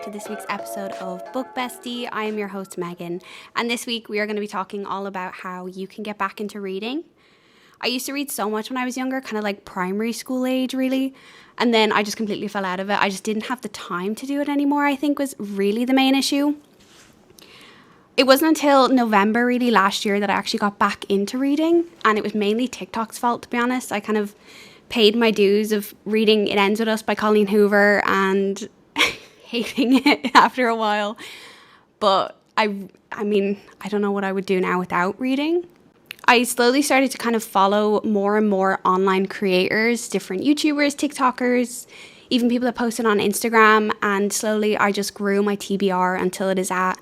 to this week's episode of Book Bestie. I am your host, Megan, and this week we are going to be talking all about how you can get back into reading. I used to read so much when I was younger, kind of like primary school age, really, and then I just completely fell out of it. I just didn't have the time to do it anymore, I think was really the main issue. It wasn't until November, really, last year that I actually got back into reading, and it was mainly TikTok's fault, to be honest. I kind of paid my dues of reading It Ends With Us by Colleen Hoover and hating it after a while. But I mean, I don't know what I would do now without reading. I slowly started to kind of follow more and more online creators, different YouTubers, TikTokers, even people that posted on Instagram. And slowly I just grew my TBR until it is at,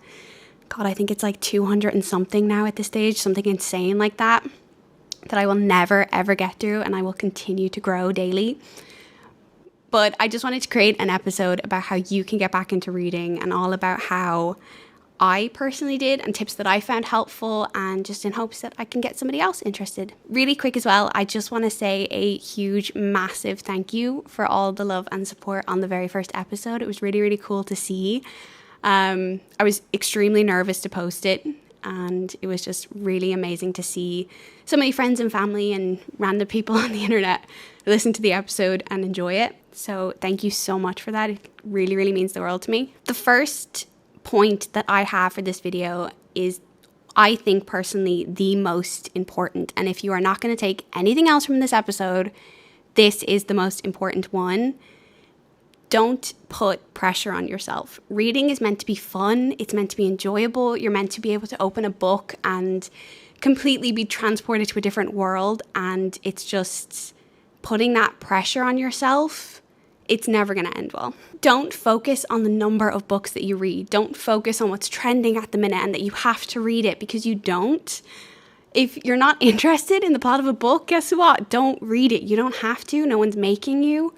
God, I think it's like 200 and something now at this stage, something insane like that I will never ever get through, and I will continue to grow daily. But I just wanted to create an episode about how you can get back into reading and all about how I personally did and tips that I found helpful, and just in hopes that I can get somebody else interested. Really quick as well, I just want to say a huge, massive thank you for all the love and support on the very first episode. It was really, really cool to see. I was extremely nervous to post it, and it was just really amazing to see so many friends and family and random people on the internet listen to the episode and enjoy it. So thank you so much for that. It really, really means the world to me. The first point that I have for this video is, I think personally, the most important. And if you are not going to take anything else from this episode, this is the most important one. Don't put pressure on yourself. Reading is meant to be fun. It's meant to be enjoyable. You're meant to be able to open a book and completely be transported to a different world. And it's just putting that pressure on yourself. It's never going to end well. Don't focus on the number of books that you read. Don't focus on what's trending at the minute and that you have to read it, because you don't. If you're not interested in the plot of a book, guess what? Don't read it. You don't have to. No one's making you.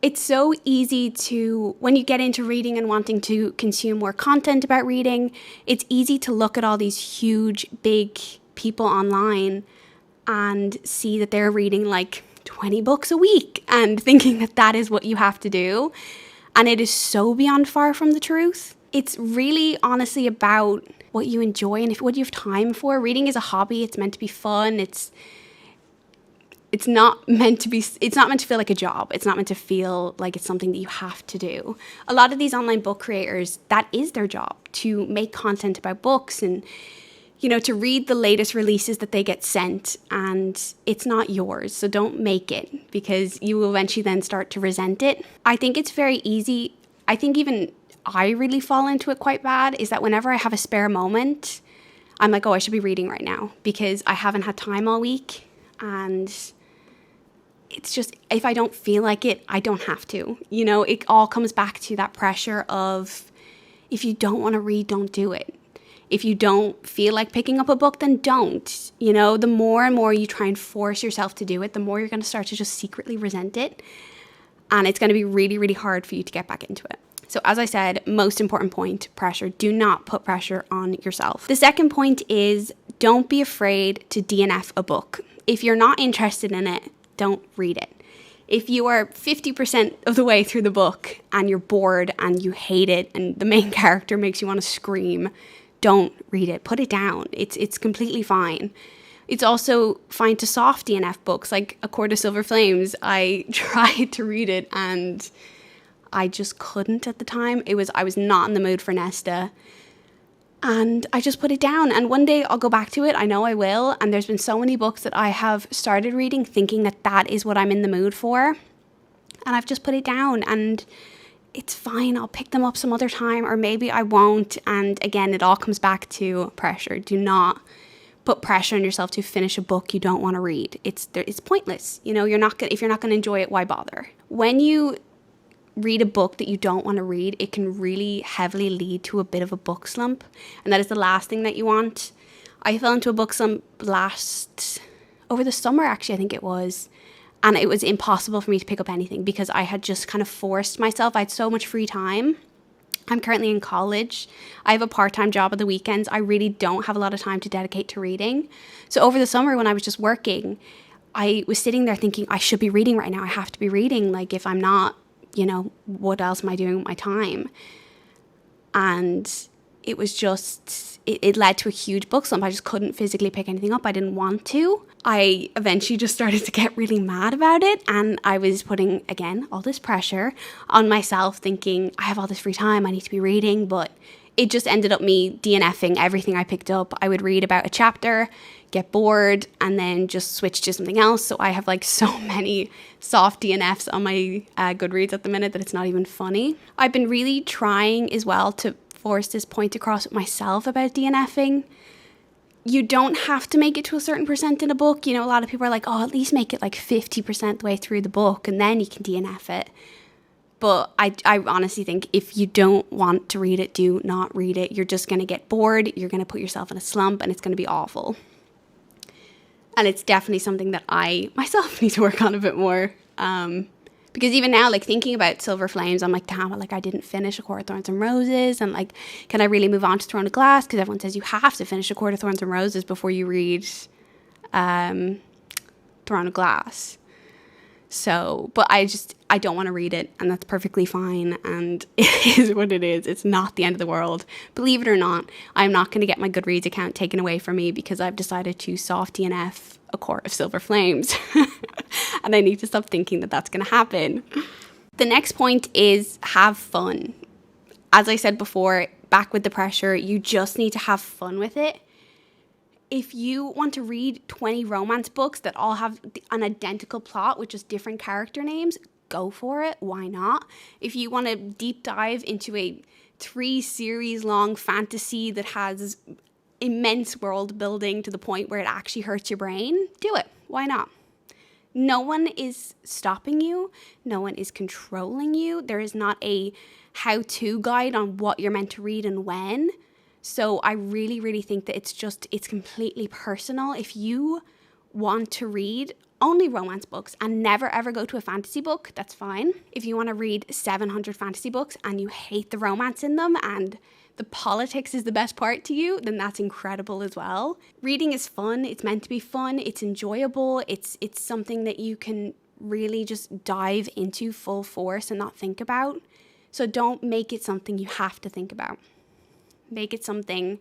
It's so easy to, when you get into reading and wanting to consume more content about reading, it's easy to look at all these huge, big people online and see that they're reading like 20 books a week and thinking that that is what you have to do. And it is so beyond far from the truth. It's really honestly about what you enjoy and what you have time for. Reading is a hobby. It's meant to be fun. It's not meant to feel like a job. It's not meant to feel like it's something that you have to do. A lot of these online book creators, that is their job, to make content about books and, you know, to read the latest releases that they get sent, and it's not yours. So don't make it, because you will eventually then start to resent it. I think it's very easy. I think even I really fall into it quite bad, is that whenever I have a spare moment, I'm like, oh, I should be reading right now because I haven't had time all week. And it's just, if I don't feel like it, I don't have to. You know, it all comes back to that pressure of, if you don't want to read, don't do it. If you don't feel like picking up a book, then don't. You know, the more and more you try and force yourself to do it, the more you're going to start to just secretly resent it. And it's going to be really, really hard for you to get back into it. So as I said, most important point, pressure. Do not put pressure on yourself. The second point is, don't be afraid to DNF a book. If you're not interested in it, don't read it. If you are 50% of the way through the book and you're bored and you hate it and the main character makes you want to scream, don't read it. Put it down. It's completely fine. It's also fine to soft DNF books, like A Court of Silver Flames. I tried to read it and I just couldn't at the time. I was not in the mood for Nesta. And I just put it down. And one day I'll go back to it. I know I will. And there's been so many books that I have started reading thinking that that is what I'm in the mood for. And I've just put it down. And it's fine. I'll pick them up some other time, or maybe I won't. And again, it all comes back to pressure. Do not put pressure on yourself to finish a book you don't want to read. It's pointless. You know, if you're not going to enjoy it, why bother? When you read a book that you don't want to read, it can really heavily lead to a bit of a book slump, and that is the last thing that you want. I fell into a book slump over the summer, actually, I think it was, and it was impossible for me to pick up anything because I had just kind of forced myself. I had so much free time. I'm currently in college. I have a part-time job at the weekends. I really don't have a lot of time to dedicate to reading. So over the summer when I was just working, I was sitting there thinking, I should be reading right now. I have to be reading. Like, if I'm not what else am I doing with my time? And it was just, it led to a huge book slump. I just couldn't physically pick anything up. I didn't want to. I eventually just started to get really mad about it. And I was putting, again, all this pressure on myself, thinking, I have all this free time, I need to be reading. But it just ended up me DNFing everything I picked up. I would read about a chapter, get bored, and then just switch to something else. So I have like so many soft DNFs on my Goodreads at the minute that it's not even funny. I've been really trying as well to force this point across with myself about DNFing. You don't have to make it to a certain percent in a book. A lot of people are like, oh, at least make it like 50% the way through the book and then you can DNF it. But I honestly think if you don't want to read it, do not read it. You're just going to get bored. You're going to put yourself in a slump and it's going to be awful. And it's definitely something that I myself need to work on a bit more. Because even now, like thinking about Silver Flames, I'm like, damn, like I didn't finish A Court of Thorns and Roses. And like, can I really move on to Throne of Glass? Because everyone says you have to finish A Court of Thorns and Roses before you read Throne of Glass. So, but I don't want to read it, and that's perfectly fine, and it is what it is. It's not the end of the world. Believe it or not, I'm not going to get my Goodreads account taken away from me because I've decided to soft DNF A Court of Silver Flames, and I need to stop thinking that that's going to happen. The next point is have fun. As I said before, back with the pressure, you just need to have fun with it. If you want to read 20 romance books that all have an identical plot with just different character names, go for it. Why not? If you want to deep dive into a 3-series long fantasy that has immense world building to the point where it actually hurts your brain, do it. Why not? No one is stopping you. No one is controlling you. There is not a how-to guide on what you're meant to read and when. So I really, really think that it's completely personal. If you want to read only romance books and never ever go to a fantasy book, that's fine. If you want to read 700 fantasy books and you hate the romance in them and the politics is the best part to you, then that's incredible as well. Reading is fun. It's meant to be fun. It's enjoyable. It's something that you can really just dive into full force and not think about. So don't make it something you have to think about. Make it something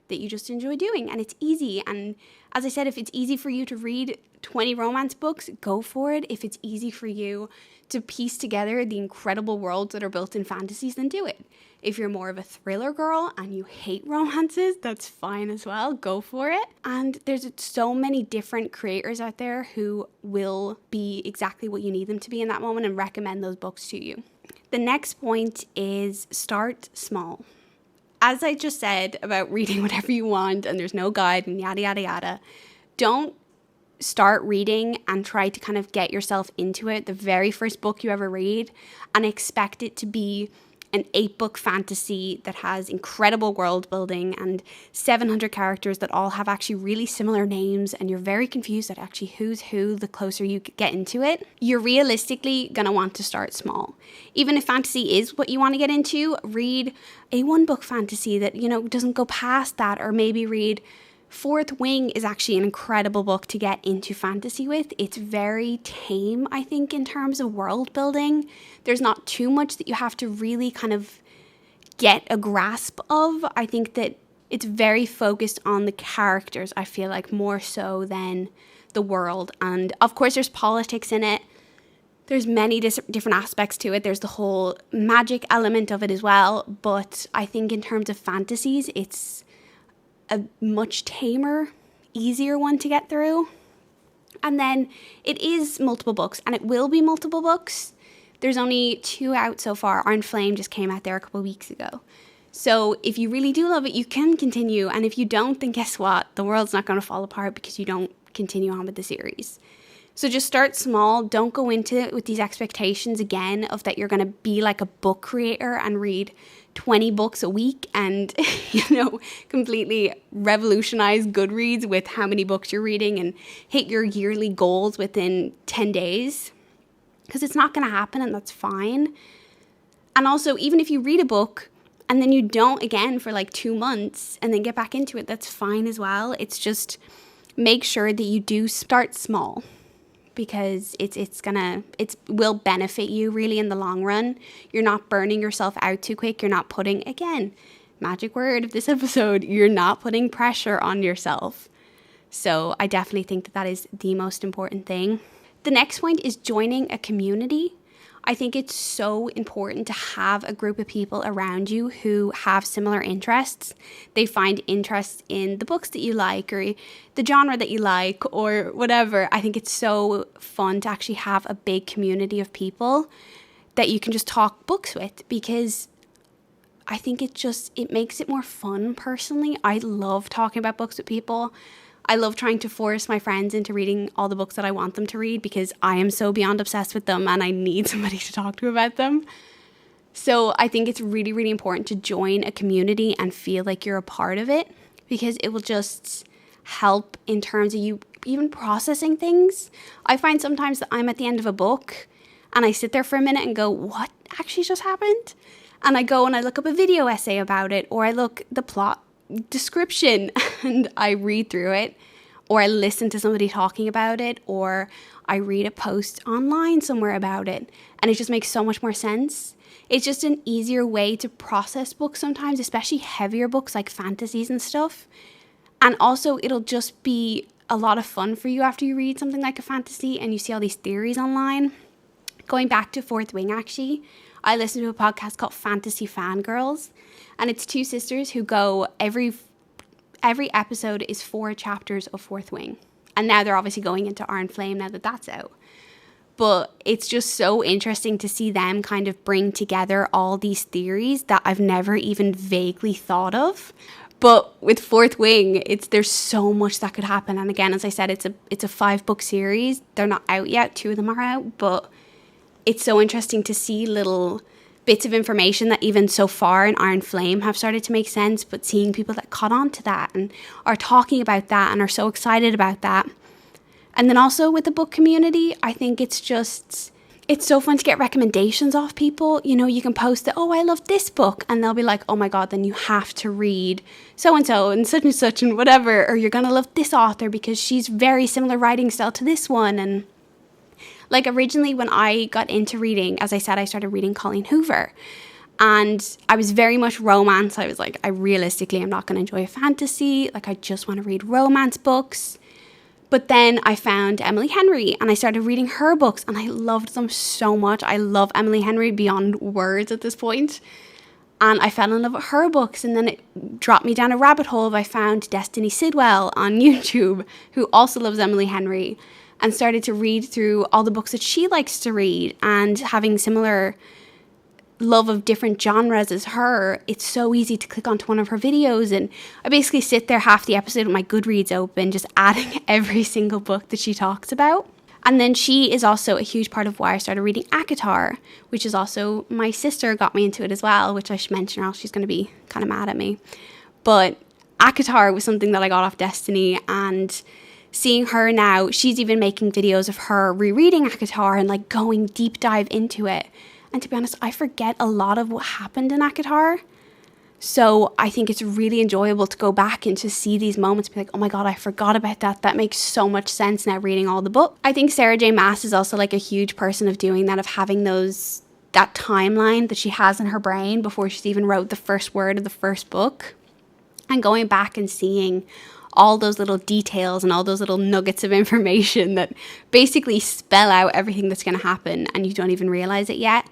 that you just enjoy doing, and it's easy. And as I said, if it's easy for you to read 20 romance books, go for it. If it's easy for you to piece together the incredible worlds that are built in fantasies, then do it. If you're more of a thriller girl and you hate romances, that's fine as well. Go for it. And there's so many different creators out there who will be exactly what you need them to be in that moment and recommend those books to you. The next point is start small. As I just said about reading whatever you want and there's no guide and yada, yada, yada, don't start reading and try to kind of get yourself into it the very first book you ever read and expect it to be an 8-book fantasy that has incredible world building and 700 characters that all have actually really similar names, and you're very confused at actually who's who the closer you get into it. You're realistically going to want to start small. Even if fantasy is what you want to get into, read a 1-book fantasy that, doesn't go past that, or maybe read Fourth Wing is actually an incredible book to get into fantasy with. It's very tame, I think, in terms of world building. There's not too much that you have to really kind of get a grasp of. I think that it's very focused on the characters, I feel like, more so than the world. And of course, there's politics in it. There's many different aspects to it. There's the whole magic element of it as well. But I think in terms of fantasies, it's a much tamer, easier one to get through. And then it is multiple books, and it will be multiple books. There's only 2 out so far. Iron Flame just came out there a couple of weeks ago. So if you really do love it, you can continue. And if you don't, then guess what? The world's not going to fall apart because you don't continue on with the series. So just start small. Don't go into it with these expectations again of that you're going to be like a book creator and read 20 books a week and, completely revolutionize Goodreads with how many books you're reading and hit your yearly goals within 10 days. Because it's not going to happen, and that's fine. And also, even if you read a book and then you don't again for like 2 months and then get back into it, that's fine as well. It's just make sure that you do start small. because it will benefit you really in the long run. You're not burning yourself out too quick. You're not putting, again, magic word of this episode, you're not putting pressure on yourself. So I definitely think that is the most important thing. The next point is joining a community. I think it's so important to have a group of people around you who have similar interests. They find interest in the books that you like or the genre that you like or whatever. I think it's so fun to actually have a big community of people that you can just talk books with, because I think it makes it more fun personally. I love talking about books with people. I love trying to force my friends into reading all the books that I want them to read, because I am so beyond obsessed with them and I need somebody to talk to about them. So I think it's really, really important to join a community and feel like you're a part of it, because it will just help in terms of you even processing things. I find sometimes that I'm at the end of a book and I sit there for a minute and go, what actually just happened? And I go and I look up a video essay about it, or I look the plot description and I read through it, or I listen to somebody talking about it, or I read a post online somewhere about it, and it just makes so much more sense. It's just an easier way to process books sometimes, especially heavier books like fantasies and stuff. And also it'll just be a lot of fun for you after you read something like a fantasy and you see all these theories online. Going back to Fourth Wing, actually, I listened to a podcast called Fantasy Fangirls, and it's two sisters who go every episode is 4 chapters of Fourth Wing. And now they're obviously going into Iron Flame now that that's out. But it's just so interesting to see them kind of bring together all these theories that I've never even vaguely thought of. But with Fourth Wing, there's so much that could happen. And again, as I said, it's a 5-book series. They're not out yet. 2 of them are out. But it's so interesting to see little bits of information that even so far in Iron Flame have started to make sense, but seeing people that caught on to that and are talking about that and are so excited about that. And then also with the book community, I think it's so fun to get recommendations off people. You know, you can post that, oh, I love this book, and they'll be like, oh my God, then you have to read so-and-so and such and whatever, or you're going to love this author because she's very similar writing style to this one. And like originally when I got into reading, as I said, I started reading Colleen Hoover, and I was very much romance. I was like, I realistically am not going to enjoy a fantasy. Like, I just want to read romance books. But then I found Emily Henry and I started reading her books and I loved them so much. I love Emily Henry beyond words at this point. And I fell in love with her books, and then it dropped me down a rabbit hole. I found Destiny Sidwell on YouTube, who also loves Emily Henry, and started to read through all the books that she likes to read, and having similar love of different genres as her, it's so easy to click onto one of her videos, and I basically sit there half the episode with my Goodreads open, just adding every single book that she talks about. And then she is also a huge part of why I started reading ACOTAR, which is also, my sister got me into it as well, which I should mention, or else she's going to be kind of mad at me. But ACOTAR was something that I got off Destiny, and seeing her now, she's even making videos of her rereading ACOTAR and like going deep dive into it. And to be honest, I forget a lot of what happened in ACOTAR. So I think it's really enjoyable to go back and to see these moments, be like, oh my God, I forgot about that. That makes so much sense now reading all the book. I think Sarah J. Maas is also like a huge person of doing that, of having that timeline that she has in her brain before she's even wrote the first word of the first book, and going back and seeing all those little details and all those little nuggets of information that basically spell out everything that's going to happen and you don't even realize it yet.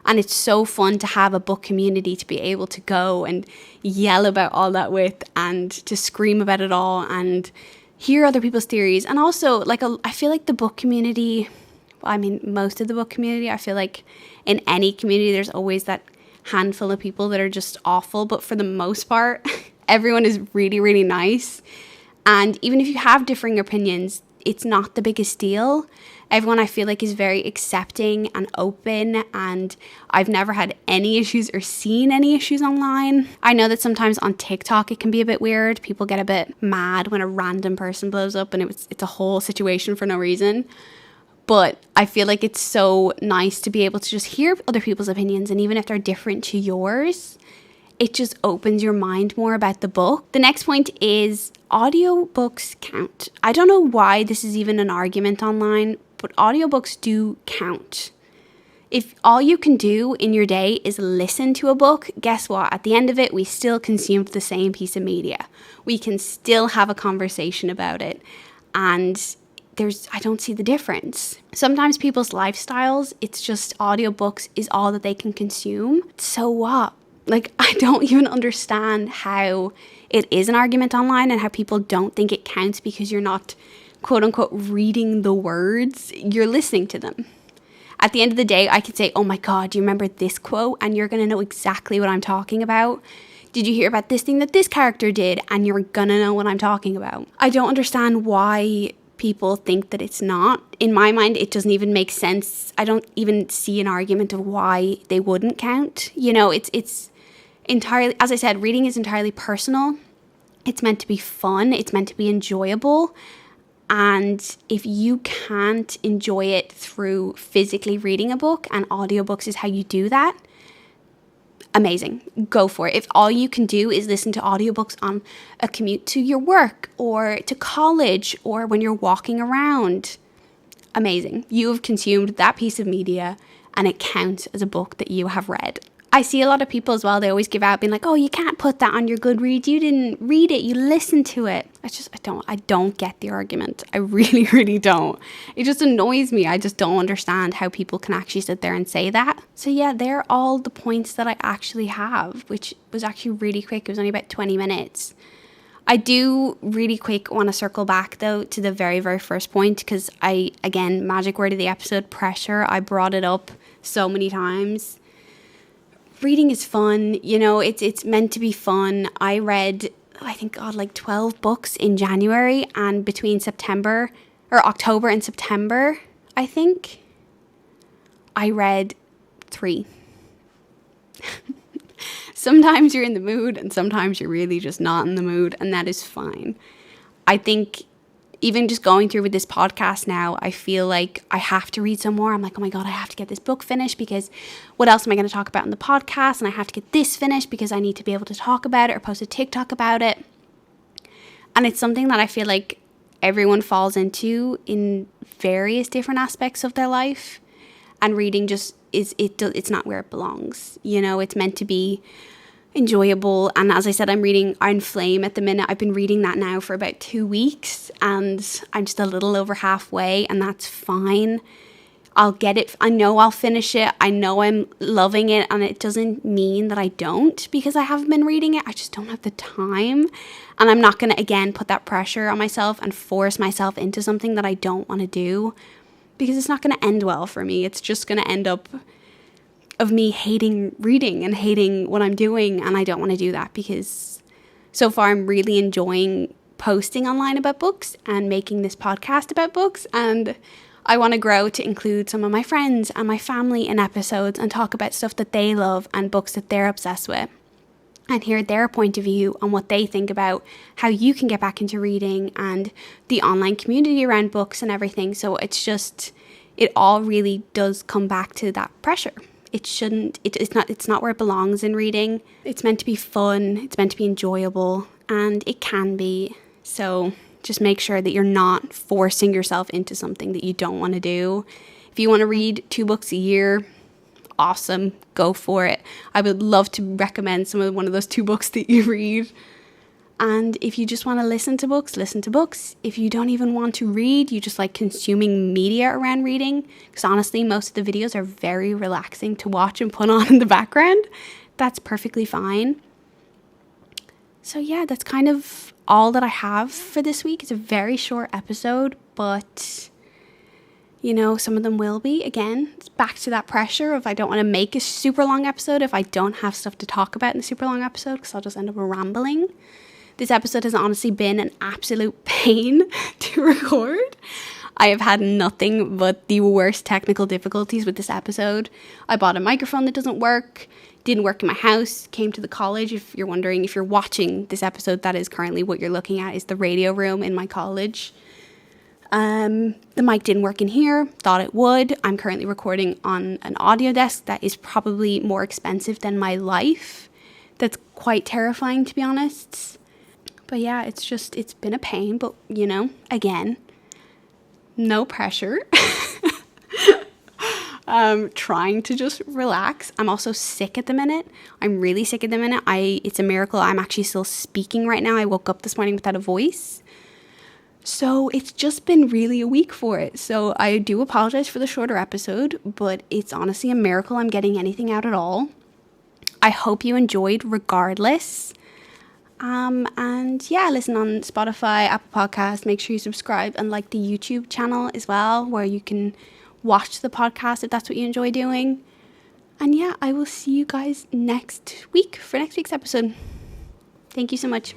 And it's so fun to have a book community to be able to go and yell about all that with, and to scream about it all and hear other people's theories. And also, like, I feel like the book community, well, I mean, most of the book community, I feel like in any community, there's always that handful of people that are just awful. But for the most part, everyone is really, really nice. And even if you have differing opinions, it's not the biggest deal. Everyone, I feel like, is very accepting and open, and I've never had any issues or seen any issues online. I know that sometimes on TikTok it can be a bit weird. People get a bit mad when a random person blows up and it's a whole situation for no reason. But I feel like it's so nice to be able to just hear other people's opinions, and even if they're different to yours, it just opens your mind more about the book. The next point is audiobooks count. I don't know why this is even an argument online, but audiobooks do count. If all you can do in your day is listen to a book, guess what? At the end of it, we still consumed the same piece of media. We can still have a conversation about it. And I don't see the difference. Sometimes people's lifestyles, it's just audiobooks is all that they can consume. So what? Like, I don't even understand how it is an argument online and how people don't think it counts because you're not, quote unquote, reading the words. You're listening to them. At the end of the day, I could say, oh my God, do you remember this quote? And you're going to know exactly what I'm talking about. Did you hear about this thing that this character did? And you're going to know what I'm talking about. I don't understand why people think that it's not. In my mind, it doesn't even make sense. I don't even see an argument of why they wouldn't count. You know, it's entirely, as I said, reading is entirely personal. It's meant to be fun. It's meant to be enjoyable. And if you can't enjoy it through physically reading a book, and audiobooks is how you do that, amazing. Go for it. If all you can do is listen to audiobooks on a commute to your work or to college or when you're walking around, amazing. You have consumed that piece of media and it counts as a book that you have read. I see a lot of people as well, they always give out being like, oh, you can't put that on your Goodreads. You didn't read it. You listened to it. I don't get the argument. I really, really don't. It just annoys me. I just don't understand how people can actually sit there and say that. So yeah, they're all the points that I actually have, which was actually really quick. It was only about 20 minutes. I do really quick want to circle back though to the very, very first point because again, magic word of the episode, pressure. I brought it up so many times. Reading is fun, you know, it's meant to be fun. I read, I think, God, like 12 books in January, and between October and September, I think, I read 3. Sometimes you're in the mood and sometimes you're really just not in the mood, and that is fine. I think even just going through with this podcast now, I feel like I have to read some more. I'm like, oh my God, I have to get this book finished because what else am I going to talk about in the podcast? And I have to get this finished because I need to be able to talk about it or post a TikTok about it. And it's something that I feel like everyone falls into in various different aspects of their life. And reading just it's not where it belongs. You know, it's meant to be enjoyable. And as I said, I'm reading Iron Flame at the minute. I've been reading that now for about 2 weeks and I'm just a little over halfway, and that's fine. I'll get it. I know I'll finish it. I know I'm loving it, and it doesn't mean that I don't because I haven't been reading it. I just don't have the time, and I'm not going to again put that pressure on myself and force myself into something that I don't want to do because it's not going to end well for me. It's just going to end up of me hating reading and hating what I'm doing, and I don't want to do that because so far I'm really enjoying posting online about books and making this podcast about books, and I want to grow to include some of my friends and my family in episodes and talk about stuff that they love and books that they're obsessed with and hear their point of view on what they think about how you can get back into reading and the online community around books and everything. So it all really does come back to that pressure. It's not where it belongs in reading. It's meant to be fun, it's meant to be enjoyable, and it can be. So just make sure that you're not forcing yourself into something that you don't want to do. If you want to read 2 books a year, awesome, go for it. I would love to recommend one of those 2 books that you read. And if you just want to listen to books, listen to books. If you don't even want to read, you just like consuming media around reading, because honestly, most of the videos are very relaxing to watch and put on in the background. That's perfectly fine. So yeah, that's kind of all that I have for this week. It's a very short episode, but you know, some of them will be. Again, it's back to that pressure of I don't want to make a super long episode if I don't have stuff to talk about in a super long episode, because I'll just end up rambling. This episode has honestly been an absolute pain to record. I have had nothing but the worst technical difficulties with this episode. I bought a microphone that didn't work in my house, came to the college. If you're wondering, if you're watching this episode, that is currently what you're looking at, is the radio room in my college. The mic didn't work in here, thought it would. I'm currently recording on an audio desk that is probably more expensive than my life. That's quite terrifying, to be honest. But yeah, it's been a pain, but you know, again, no pressure. trying to just relax. I'm also sick at the minute. I'm really sick at the minute. It's a miracle I'm actually still speaking right now. I woke up this morning without a voice. So it's just been really a week for it. So I do apologize for the shorter episode, but it's honestly a miracle I'm getting anything out at all. I hope you enjoyed regardless. And yeah, listen on Spotify, Apple Podcasts. Make sure you subscribe and like the YouTube channel as well, where you can watch the podcast if that's what you enjoy doing. And yeah, I will see you guys next week for next week's episode. Thank you so much.